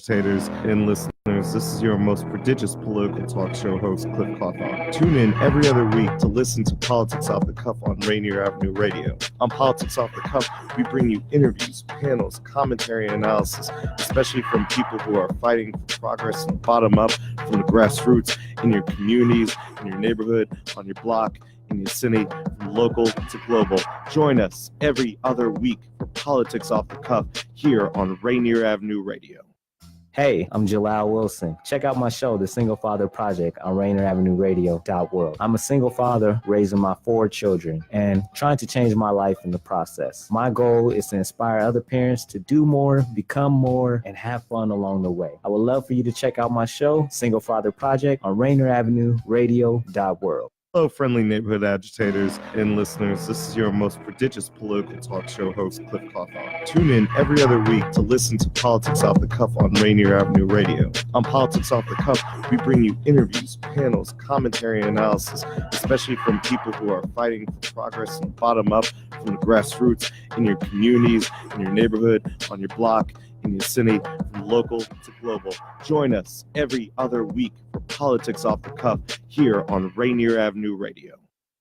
agitators and listeners. This is your most prodigious political talk show host, Cliff Cawthon. Tune in every other week to listen to Politics Off the Cuff on Rainier Avenue Radio. On Politics Off the Cuff, we bring you interviews, panels, commentary, and analysis, especially from people who are fighting for progress from the bottom up, from the grassroots, in your communities, in your neighborhood, on your block, in your city, from local to global. Join us every other week for Politics Off the Cuff here on Rainier Avenue Radio. Hey, I'm Jalal Wilson. Check out my show, The Single Father Project, on RainierAvenueRadio.World. I'm a single father raising my 4 children and trying to change my life in the process. My goal is to inspire other parents to do more, become more, and have fun along the way. I would love for you to check out my show, Single Father Project, on RainierAvenueRadio.World. Hello, friendly neighborhood agitators and listeners. This is your most prodigious political talk show host, Cliff Cawthon. Tune in every other week to listen to Politics Off the Cuff on Rainier Avenue Radio. On Politics Off the Cuff, we bring you interviews, panels, commentary, and analysis, especially from people who are fighting for progress from the bottom up, from the grassroots, in your communities, in your neighborhood, on your block, in your city, from local to global. Join us every other week for Politics Off the Cuff here on Rainier Avenue Radio.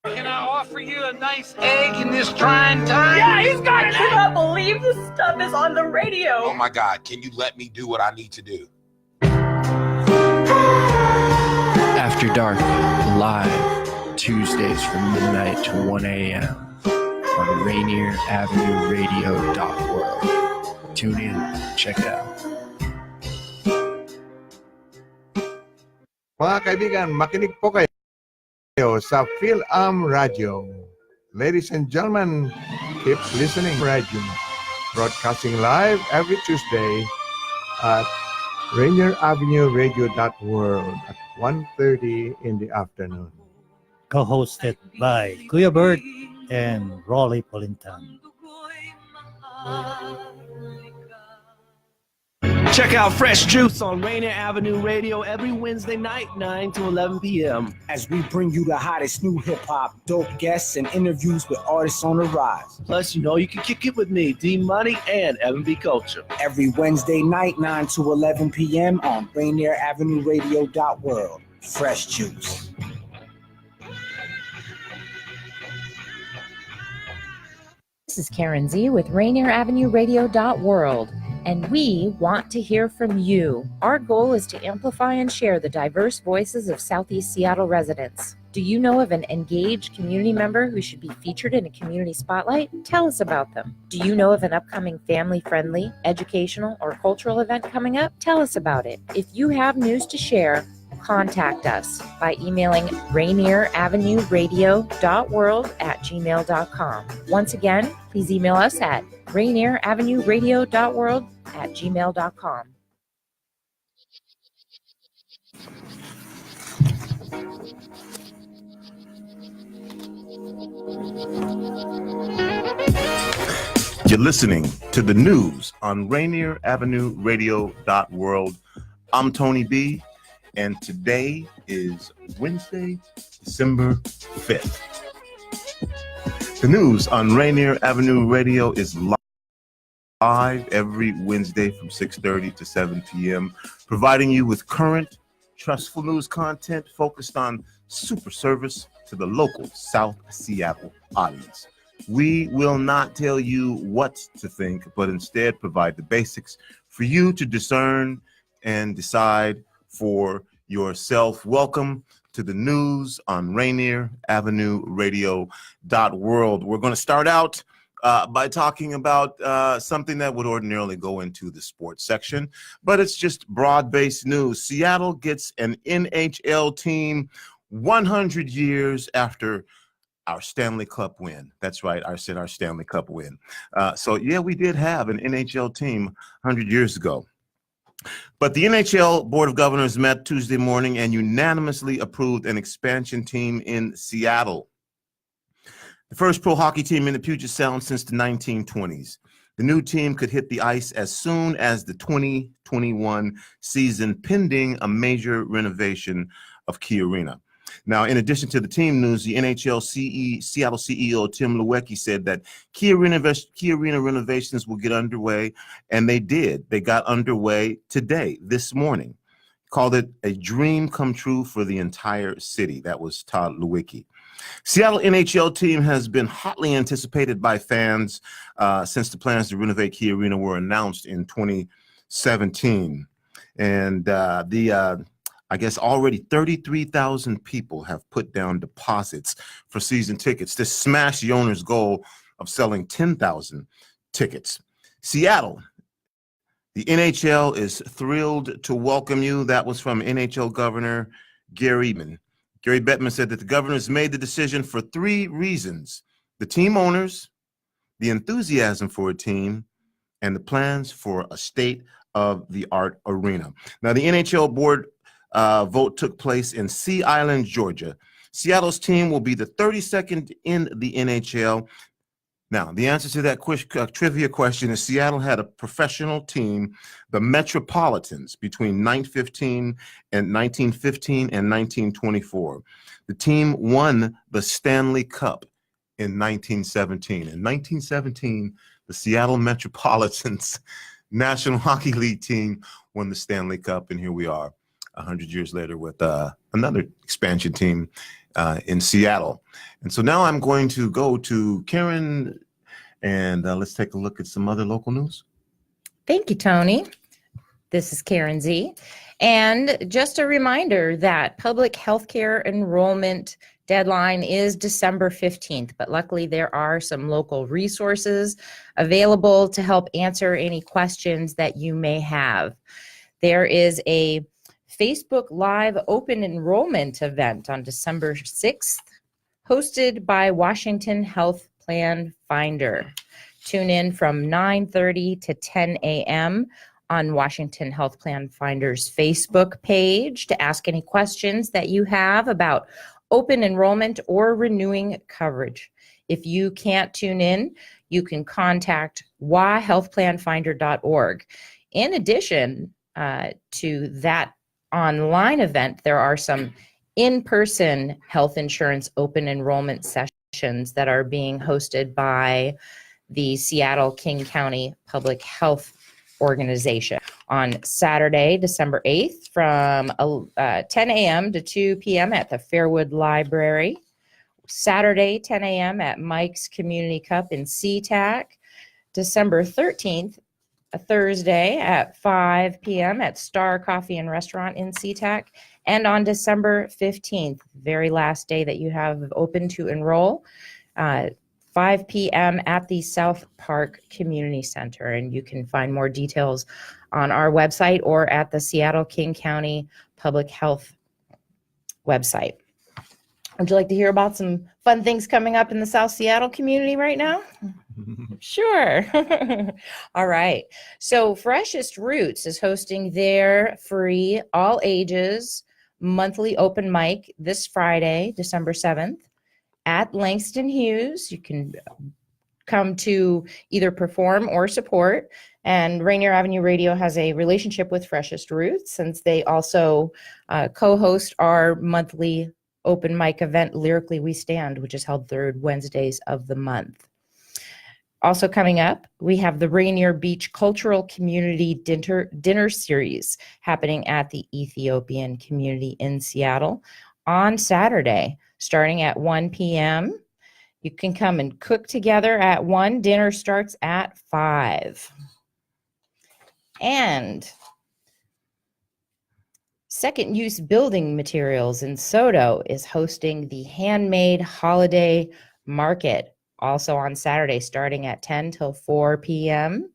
Can I offer you a nice egg in this trying time? Yeah, he's got it. I cannot believe this stuff is on the radio. Oh my God, can you let me do what I need to do? After Dark, live, Tuesdays from midnight to 1 a.m. on RainierAvenueRadio.World. Tune in, check it out. Mga kaibigan, makinig po kayo sa Phil-Am Radio. Ladies and gentlemen, keep listening radio. Broadcasting live every Tuesday at RainierAvenueRadio.World at 1:30 in the afternoon. Co-hosted by Kuya Bert and Rolly Polintan. Check out Fresh Juice on Rainier Avenue Radio every Wednesday night, 9 to 11 p.m. As we bring you the hottest new hip-hop, dope guests, and interviews with artists on the rise. Plus, you can kick it with me, D-Money, and Evan B. Culture. Every Wednesday night, 9 to 11 p.m. on RainierAvenueRadio.World. Fresh Juice. This is Karen Z with RainierAvenueRadio.World, and we want to hear from you. Our goal is to amplify and share the diverse voices of Southeast Seattle residents. Do you know of an engaged community member who should be featured in a community spotlight? Tell us about them. Do you know of an upcoming family-friendly, educational, or cultural event coming up? Tell us about it. If you have news to share, contact us by emailing RainierAvenueRadio.World@gmail.com. Once again, please email us at RainierAvenueRadio.World@gmail.com. You're listening to the news on RainierAvenueRadio.World. I'm Tony B. And today is Wednesday, December 5th. The news on Rainier Avenue Radio is live every Wednesday from 6:30 to 7 p.m., providing you with current, trustful news content focused on super service to the local South Seattle audience. We will not tell you what to think, but instead provide the basics for you to discern and decide for yourself. Welcome to the news on Rainier Avenue Radio.World. We're going to start out by talking about something that would ordinarily go into the sports section, but it's just broad-based news. Seattle gets an NHL team 100 years after our Stanley Cup win. That's right, our Stanley Cup win. So yeah, we did have an NHL team 100 years ago. But the NHL Board of Governors met Tuesday morning and unanimously approved an expansion team in Seattle. The first pro hockey team in the Puget Sound since the 1920s. The new team could hit the ice as soon as the 2021 season, pending a major renovation of Key Arena. Now, in addition to the team news, the NHL Seattle CEO Tim Lewicki said that key arena renovations will get underway, and they did. They got underway today, this morning. Called it a dream come true for the entire city. That was Todd Lewicki. Seattle NHL team has been hotly anticipated by fans since the plans to renovate Key Arena were announced in 2017. And I guess already 33,000 people have put down deposits for season tickets to smash the owner's goal of selling 10,000 tickets. Seattle, the NHL is thrilled to welcome you. That was from NHL Governor Gary Bettman. Gary Bettman said that the governor has made the decision for 3 reasons: the team owners, the enthusiasm for a team, and the plans for a state-of-the-art arena. Now, the NHL board vote took place in Sea Island, Georgia. Seattle's team will be the 32nd in the NHL. Now, the answer to that trivia question is Seattle had a professional team, the Metropolitans, between 1915 and 1924. The team won the Stanley Cup in 1917. In 1917, the Seattle Metropolitans National Hockey League team won the Stanley Cup, and here we are 100 years later with another expansion team in Seattle. And so now I'm going to go to Karen, and let's take a look at some other local news. Thank you, Tony. This is Karen Z. And just a reminder that public healthcare enrollment deadline is December 15th, but luckily there are some local resources available to help answer any questions that you may have. There is a Facebook Live open enrollment event on December 6th, hosted by Washington Health Plan Finder. Tune in from 9:30 to 10 a.m. on Washington Health Plan Finder's Facebook page to ask any questions that you have about open enrollment or renewing coverage. If you can't tune in, you can contact whyhealthplanfinder.org. In addition to that online event, there are some in-person health insurance open enrollment sessions that are being hosted by the Seattle King County Public Health Organization on Saturday, December 8th from 10 a.m. to 2 p.m. at the Fairwood Library. Saturday, 10 a.m. at Mike's Community Cup in SeaTac. December 13th, a Thursday at 5 p.m. at Star Coffee and Restaurant in SeaTac. And on December 15th, very last day that you have open to enroll, 5 p.m. at the South Park Community Center. And you can find more details on our website or at the Seattle King County Public Health website. Would you like to hear about some fun things coming up in the South Seattle community right now? Sure. All right. So Freshest Roots is hosting their free all ages monthly open mic this Friday, December 7th at Langston Hughes. You can come to either perform or support. And Rainier Avenue Radio has a relationship with Freshest Roots since they also co-host our monthly open mic event, Lyrically We Stand, which is held third Wednesdays of the month. Also coming up, we have the Rainier Beach Cultural Community Dinner Series happening at the Ethiopian Community in Seattle on Saturday, starting at 1 p.m. You can come and cook together at 1. Dinner starts at 5. And Second Use Building Materials in Soto is hosting the Handmade Holiday Market, also on Saturday, starting at 10 till 4 p.m.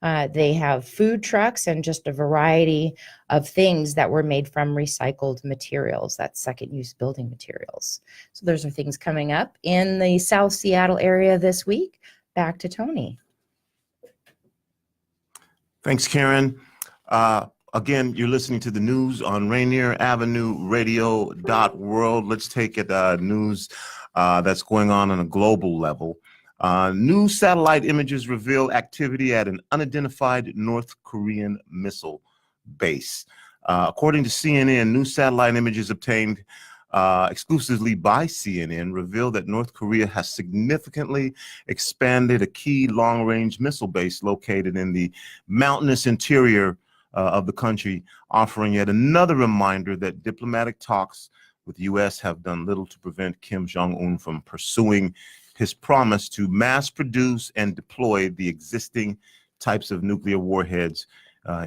They have food trucks and just a variety of things that were made from recycled materials. That's Second Use Building Materials. So those are things coming up in the South Seattle area this week. Back to Tony. Thanks, Karen. Again, you're listening to the news on RainierAvenueRadio.World. Let's take it news that's going on a global level. New satellite images reveal activity at an unidentified North Korean missile base. According to CNN, new satellite images obtained exclusively by CNN, revealed that North Korea has significantly expanded a key long-range missile base located in the mountainous interior of the country, offering yet another reminder that diplomatic talks with the U.S. have done little to prevent Kim Jong-un from pursuing his promise to mass produce and deploy the existing types of nuclear warheads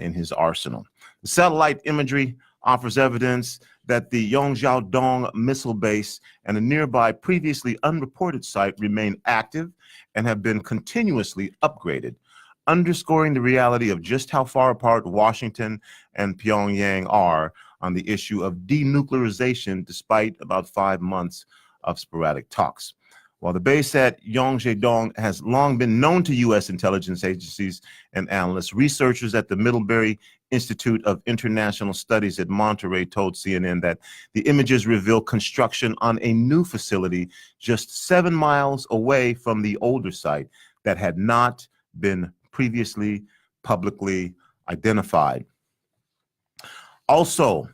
in his arsenal. The satellite imagery offers evidence that the Yongjao-dong missile base and a nearby previously unreported site remain active and have been continuously upgraded, underscoring the reality of just how far apart Washington and Pyongyang are on the issue of denuclearization, despite about 5 months of sporadic talks. While the base at Yongjao-dong has long been known to U.S. intelligence agencies and analysts, researchers at the Middlebury Institute of International Studies at Monterey told CNN that the images reveal construction on a new facility just 7 miles away from the older site that had not been previously publicly identified. Also,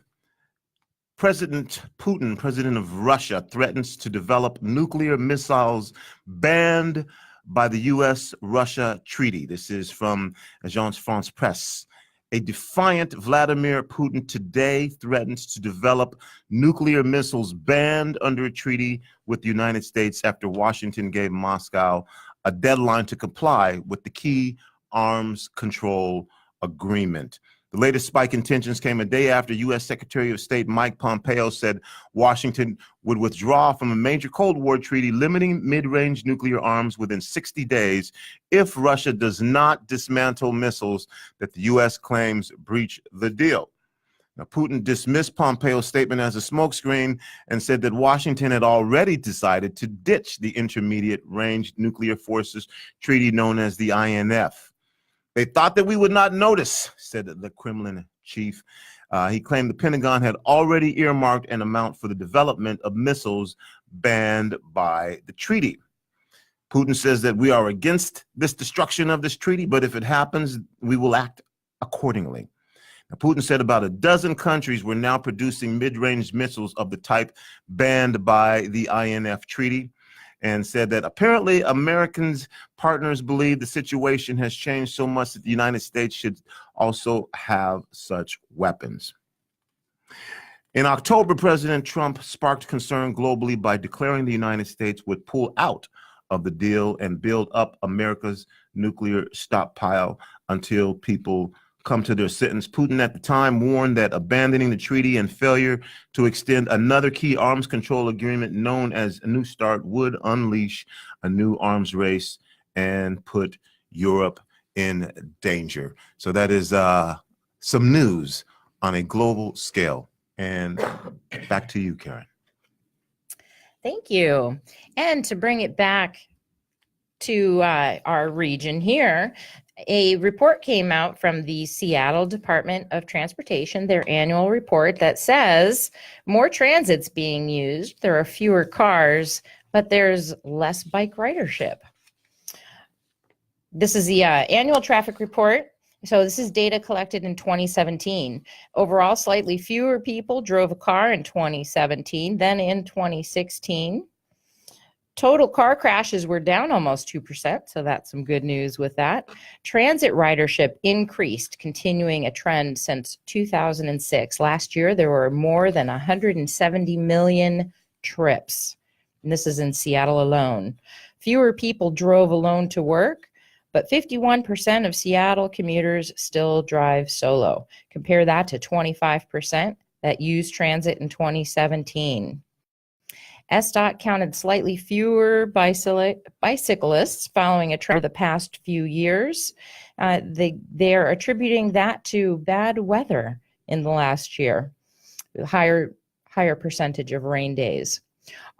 President Putin, president of Russia, threatens to develop nuclear missiles banned by the U.S.-Russia treaty. This is from Agence France-Presse. A defiant Vladimir Putin today threatens to develop nuclear missiles banned under a treaty with the United States after Washington gave Moscow a deadline to comply with the key arms control agreement. The latest spike in tensions came a day after U.S. Secretary of State Mike Pompeo said Washington would withdraw from a major Cold War treaty limiting mid-range nuclear arms within 60 days if Russia does not dismantle missiles that the U.S. claims breach the deal. Now, Putin dismissed Pompeo's statement as a smokescreen and said that Washington had already decided to ditch the Intermediate Range Nuclear Forces Treaty known as the INF. They thought that we would not notice, said the Kremlin chief. He claimed the Pentagon had already earmarked an amount for the development of missiles banned by the treaty. Putin says that we are against this destruction of this treaty, but if it happens, we will act accordingly. Now, Putin said about a dozen countries were now producing mid-range missiles of the type banned by the INF treaty, and said that apparently Americans' partners believe the situation has changed so much that the United States should also have such weapons. In October, President Trump sparked concern globally by declaring the United States would pull out of the deal and build up America's nuclear stockpile until people come to their sentence. Putin at the time warned that abandoning the treaty and failure to extend another key arms control agreement known as a New START would unleash a new arms race and put Europe in danger. So that is some news on a global scale. And back to you, Karen. Thank you. And to bring it back to our region here, a report came out from the Seattle Department of Transportation, their annual report that says more transit's being used. There are fewer cars, but there's less bike ridership. This is the annual traffic report. So this is data collected in 2017. Overall, slightly fewer people drove a car in 2017 than in 2016. Total car crashes were down almost 2%, so that's some good news with that. Transit ridership increased, continuing a trend since 2006. Last year, there were more than 170 million trips, and this is in Seattle alone. Fewer people drove alone to work, but 51% of Seattle commuters still drive solo. Compare that to 25% that used transit in 2017. SDOT counted slightly fewer bicyclists following a trend of the past few years. They're attributing that to bad weather in the last year, higher percentage of rain days.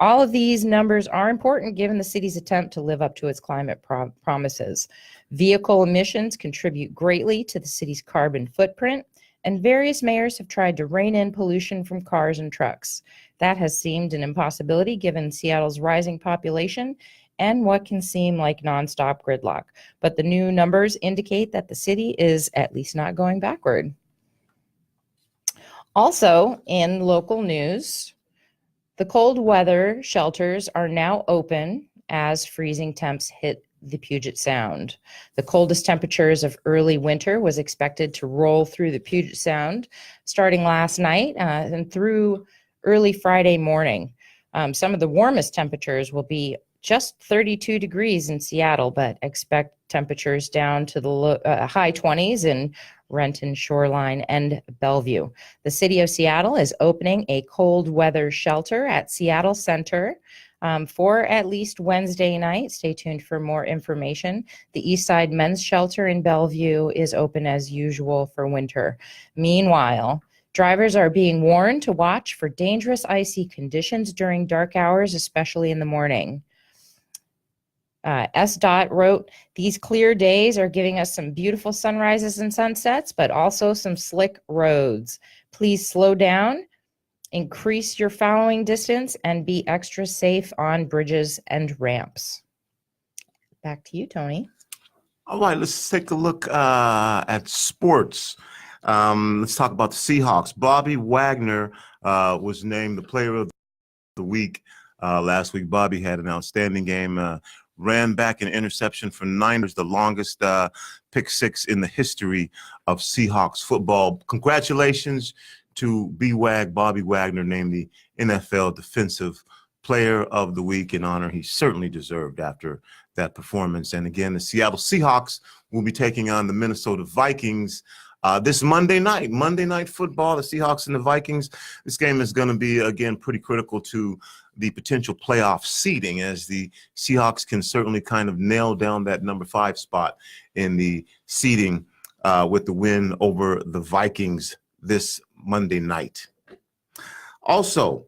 All of these numbers are important given the city's attempt to live up to its climate promises. Vehicle emissions contribute greatly to the city's carbon footprint, and various mayors have tried to rein in pollution from cars and trucks. That has seemed an impossibility given Seattle's rising population and what can seem like nonstop gridlock. But the new numbers indicate that the city is at least not going backward. Also, in local news, The cold weather shelters are now open as freezing temps hit the Puget Sound. The coldest temperatures of early winter was expected to roll through the Puget Sound starting last night and through early Friday morning. Some of the warmest temperatures will be just 32 degrees in Seattle, but expect temperatures down to the high 20s in Renton Shoreline and Bellevue. The city of Seattle is opening a cold weather shelter at Seattle Center for at least Wednesday night. Stay tuned for more information. The Eastside Men's Shelter in Bellevue is open as usual for winter. Meanwhile, drivers are being warned to watch for dangerous icy conditions during dark hours, especially in the morning. SDOT wrote, these clear days are giving us some beautiful sunrises and sunsets, but also some slick roads. Please slow down, increase your following distance, and be extra safe on bridges and ramps. Back to you, Tony. All right, let's take a look at sports. Let's talk about the Seahawks. Bobby Wagner was named the player of the week last week. Bobby had an outstanding game. Ran back an interception for Niners, the longest pick six in the history of Seahawks football. Congratulations to Bobby Wagner, named the NFL Defensive Player of the Week, an honor he certainly deserved after that performance. And again, the Seattle Seahawks will be taking on the Minnesota Vikings this Monday Night Football, the Seahawks and the Vikings. This game is going to be, again, pretty critical to the potential playoff seeding, as the Seahawks can certainly kind of nail down that number 5 spot in the seeding with the win over the Vikings this Monday night. Also,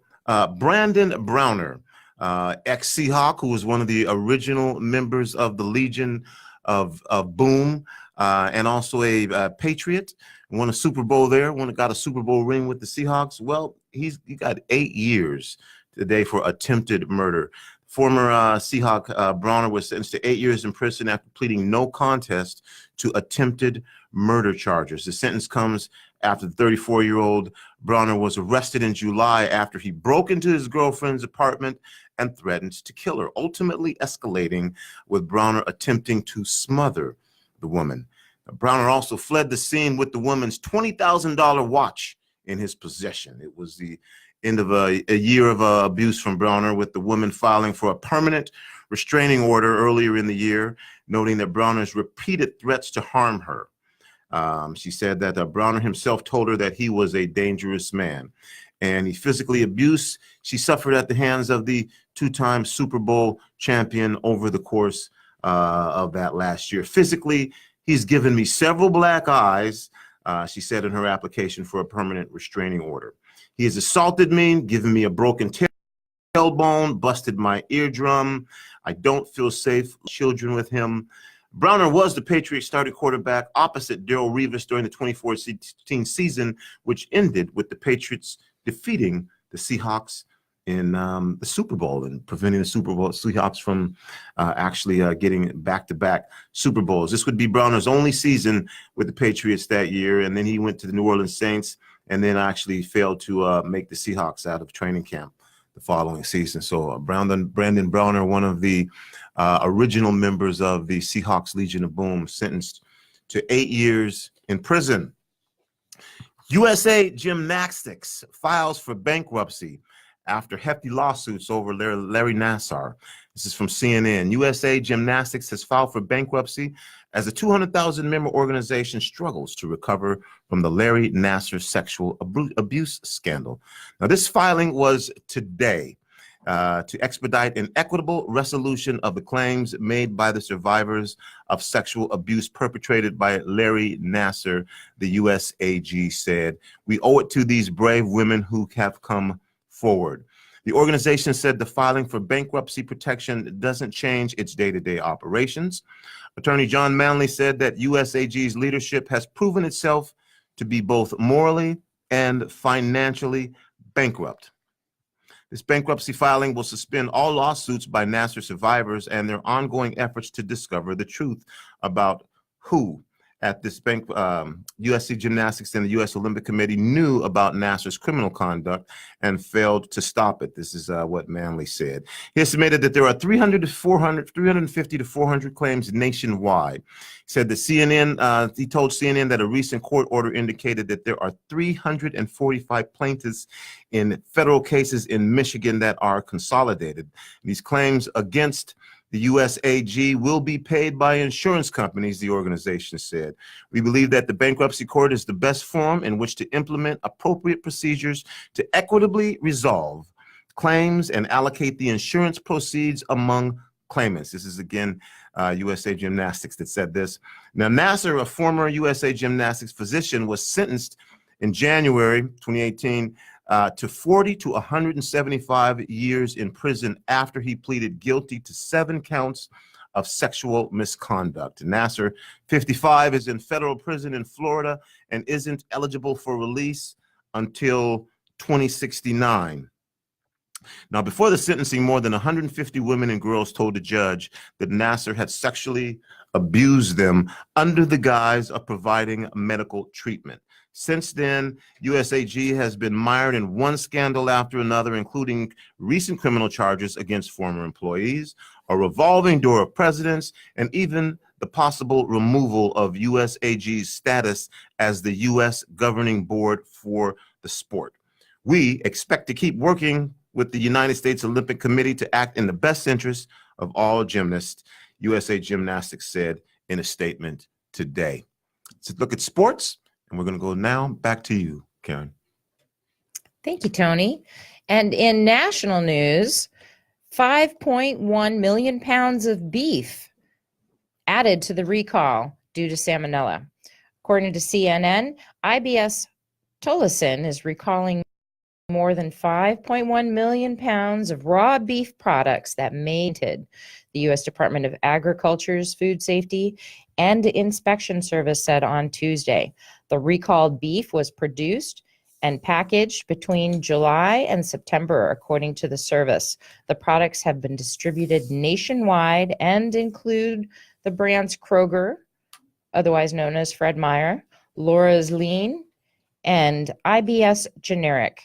Brandon Browner, ex-Seahawk, who was one of the original members of the Legion of Boom, and also a Patriot, won a Super Bowl there, got a Super Bowl ring with the Seahawks. Well, he got 8 years today for attempted murder. Former Seahawk Browner was sentenced to 8 years in prison after pleading no contest to attempted murder charges. The sentence comes after the 34-year-old Browner was arrested in July after he broke into his girlfriend's apartment and threatened to kill her, ultimately escalating with Browner attempting to smother the woman. Browner also fled the scene with the woman's $20,000 watch in his possession. It was the end of a year of abuse from Browner, with the woman filing for a permanent restraining order earlier in the year, noting that Browner's repeated threats to harm her. She said that Browner himself told her that he was a dangerous man, and he physically abused she suffered at the hands of the 2-time Super Bowl champion over the course of that last year. Physically, he's given me several black eyes, she said in her application for a permanent restraining order. He has assaulted me, given me a broken tailbone, busted my eardrum. I don't feel safe children with him. Browner was the Patriots starting quarterback opposite Darrelle Revis during the 2014 season, which ended with the Patriots defeating the Seahawks in the Super Bowl and preventing the Super Bowl Seahawks from actually getting back-to-back Super Bowls. This would be Browner's only season with the Patriots that year, and then he went to the New Orleans Saints and then actually failed to make the Seahawks out of training camp the following season. So Brandon Browner, one of the original members of the Seahawks Legion of Boom, sentenced to 8 years in prison. USA Gymnastics files for bankruptcy after hefty lawsuits over Larry Nassar. This is from CNN. USA Gymnastics has filed for bankruptcy as the 200,000-member organization struggles to recover from the Larry Nassar sexual abuse scandal. Now, this filing was today to expedite an equitable resolution of the claims made by the survivors of sexual abuse perpetrated by Larry Nassar, the USAG said. We owe it to these brave women who have come forward. The organization said the filing for bankruptcy protection doesn't change its day-to-day operations. Attorney John Manley said that USAG's leadership has proven itself to be both morally and financially bankrupt. This bankruptcy filing will suspend all lawsuits by Nassar survivors and their ongoing efforts to discover the truth about who at this bank, USC Gymnastics and the U.S. Olympic Committee knew about Nasser's criminal conduct and failed to stop it. This is what Manley said. He estimated that there are 350 to 400 claims nationwide. He said that he told CNN that a recent court order indicated that there are 345 plaintiffs in federal cases in Michigan that are consolidated. These claims against the U.S. AG will be paid by insurance companies, the organization said. We believe that the bankruptcy court is the best forum in which to implement appropriate procedures to equitably resolve claims and allocate the insurance proceeds among claimants. This is, again, USA Gymnastics that said this. Now, Nasser, a former USA Gymnastics physician, was sentenced in January 2018 to 40 to 175 years in prison after he pleaded guilty to 7 counts of sexual misconduct. Nasser, 55, is in federal prison in Florida and isn't eligible for release until 2069. Now, before the sentencing, more than 150 women and girls told the judge that Nasser had sexually abused them under the guise of providing medical treatment. Since then, USAG has been mired in one scandal after another, including recent criminal charges against former employees, a revolving door of presidents, and even the possible removal of USAG's status as the U.S. governing board for the sport. We expect to keep working with the United States Olympic Committee to act in the best interest of all gymnasts, USA Gymnastics said in a statement today. Let's look at sports. And we're going to go now back to you, Karen. Thank you, Tony. And in national news, 5.1 million pounds of beef added to the recall due to salmonella. According to CNN, IBS Tolleson is recalling more than 5.1 million pounds of raw beef products that mated. The U.S. Department of Agriculture's Food Safety and Inspection Service said on Tuesday. The recalled beef was produced and packaged between July and September, according to the service. The products have been distributed nationwide and include the brands Kroger, otherwise known as Fred Meyer, Laura's Lean, and IBS Generic.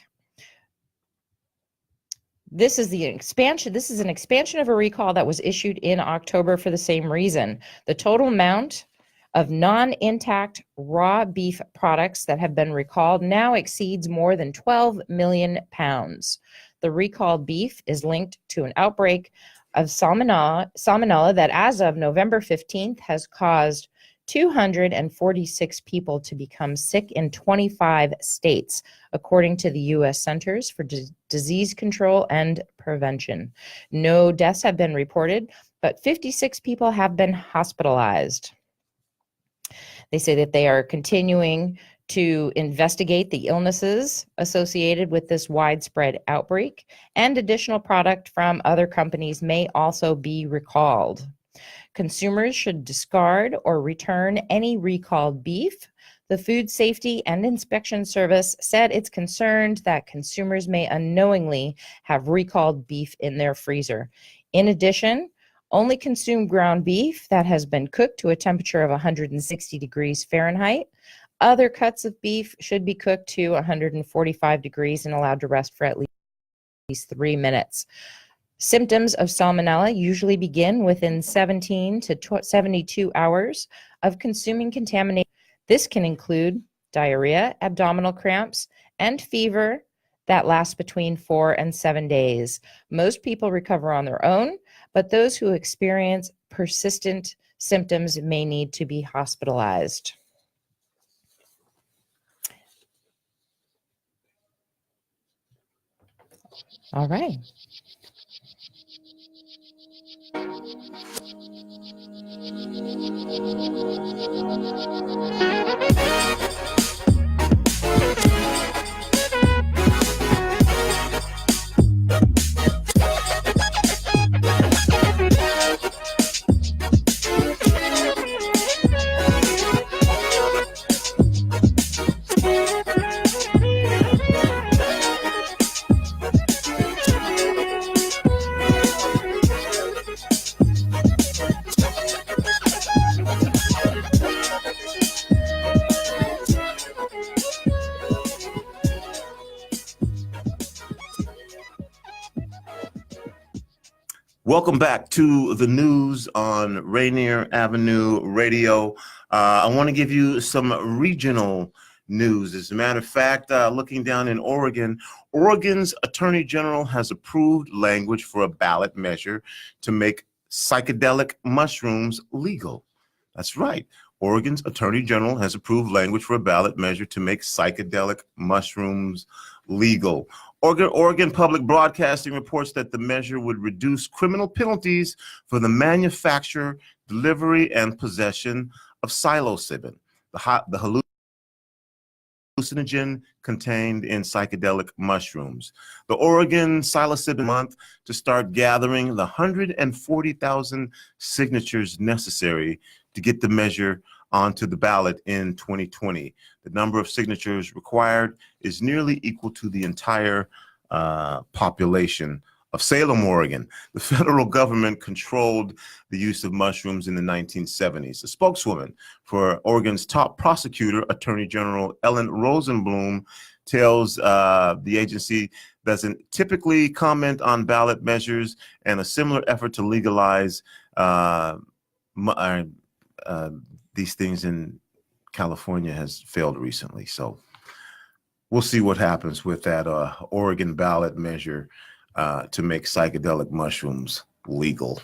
This is an expansion of a recall that was issued in October for the same reason. The total amount of non-intact raw beef products that have been recalled now exceeds more than 12 million pounds. The recalled beef is linked to an outbreak of salmonella that, as of November 15th, has caused 246 people to become sick in 25 states, according to the U.S. Centers for Disease Control and Prevention. No deaths have been reported, but 56 people have been hospitalized. They say that they are continuing to investigate the illnesses associated with this widespread outbreak, and additional product from other companies may also be recalled. Consumers should discard or return any recalled beef. The Food Safety and Inspection Service said it's concerned that consumers may unknowingly have recalled beef in their freezer. In addition, only consume ground beef that has been cooked to a temperature of 160 degrees Fahrenheit. Other cuts of beef should be cooked to 145 degrees and allowed to rest for at least 3 minutes. Symptoms of salmonella usually begin within 17 to 72 hours of consuming contaminated. This can include diarrhea, abdominal cramps, and fever that lasts between 4 and 7 days. Most people recover on their own, but those who experience persistent symptoms may need to be hospitalized. All right. Welcome back to the news on Rainier Avenue Radio. I want to give you some regional news. As a matter of fact, looking down in Oregon, Oregon's Attorney General has approved language for a ballot measure to make psychedelic mushrooms legal. That's right. Oregon's Attorney General has approved language for a ballot measure to make psychedelic mushrooms legal. Oregon Public Broadcasting reports that the measure would reduce criminal penalties for the manufacture, delivery, and possession of psilocybin, the hallucinogen contained in psychedelic mushrooms. The Oregon Psilocybin Month to start gathering the 140,000 signatures necessary to get the measure onto the ballot in 2020. The number of signatures required is nearly equal to the entire population of Salem, Oregon. The federal government controlled the use of mushrooms in the 1970s. A spokeswoman for Oregon's top prosecutor, Attorney General Ellen Rosenblum, tells the agency doesn't typically comment on ballot measures, and a similar effort to legalize these things in California has failed recently. So we'll see what happens with that Oregon ballot measure to make psychedelic mushrooms legal.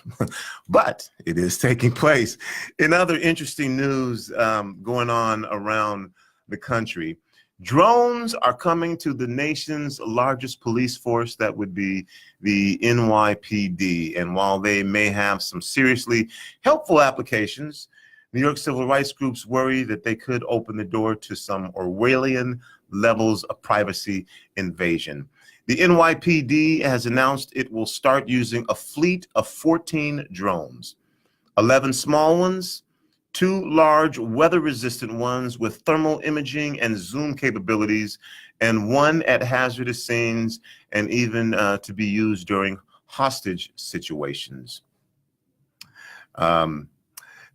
But it is taking place. In other interesting news going on around the country, drones are coming to the nation's largest police force, that would be the NYPD. And while they may have some seriously helpful applications, New York civil rights groups worry that they could open the door to some Orwellian levels of privacy invasion. The NYPD has announced it will start using a fleet of 14 drones, 11 small ones, 2 large weather-resistant ones with thermal imaging and zoom capabilities, and 1 at hazardous scenes, and even to be used during hostage situations.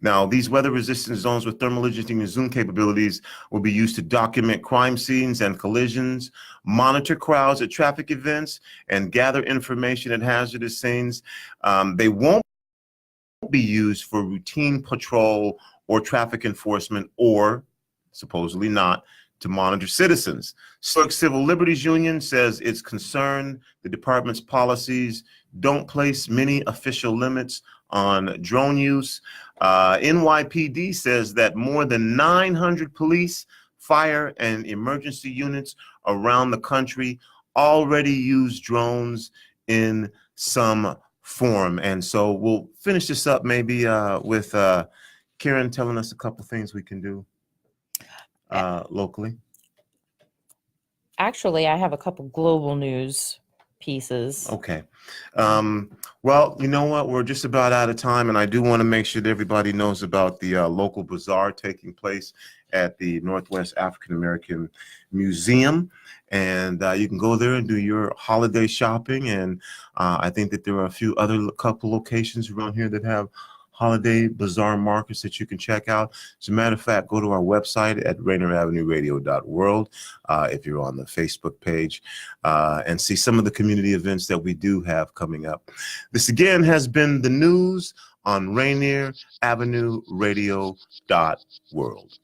Now, these weather-resistant zones with thermal imaging and zoom capabilities will be used to document crime scenes and collisions, monitor crowds at traffic events, and gather information at hazardous scenes. They won't be used for routine patrol or traffic enforcement, or, supposedly not, to monitor citizens. Silk Civil Liberties Union says it's concerned the department's policies don't place many official limits on drone use. NYPD says that more than 900 police, fire, and emergency units around the country already use drones in some form. And so we'll finish this up maybe with Karen telling us a couple things we can do locally. Actually, I have a couple global news pieces. Okay. Well, you know what? We're just about out of time, and I do want to make sure that everybody knows about the local bazaar taking place at the Northwest African American Museum. And you can go there and do your holiday shopping. And I think that there are a few other couple locations around here that have holiday bazaar markets that you can check out. As a matter of fact, go to our website at RainierAvenueRadio.World if you're on the Facebook page and see some of the community events that we do have coming up. This again has been the news on RainierAvenueRadio.World.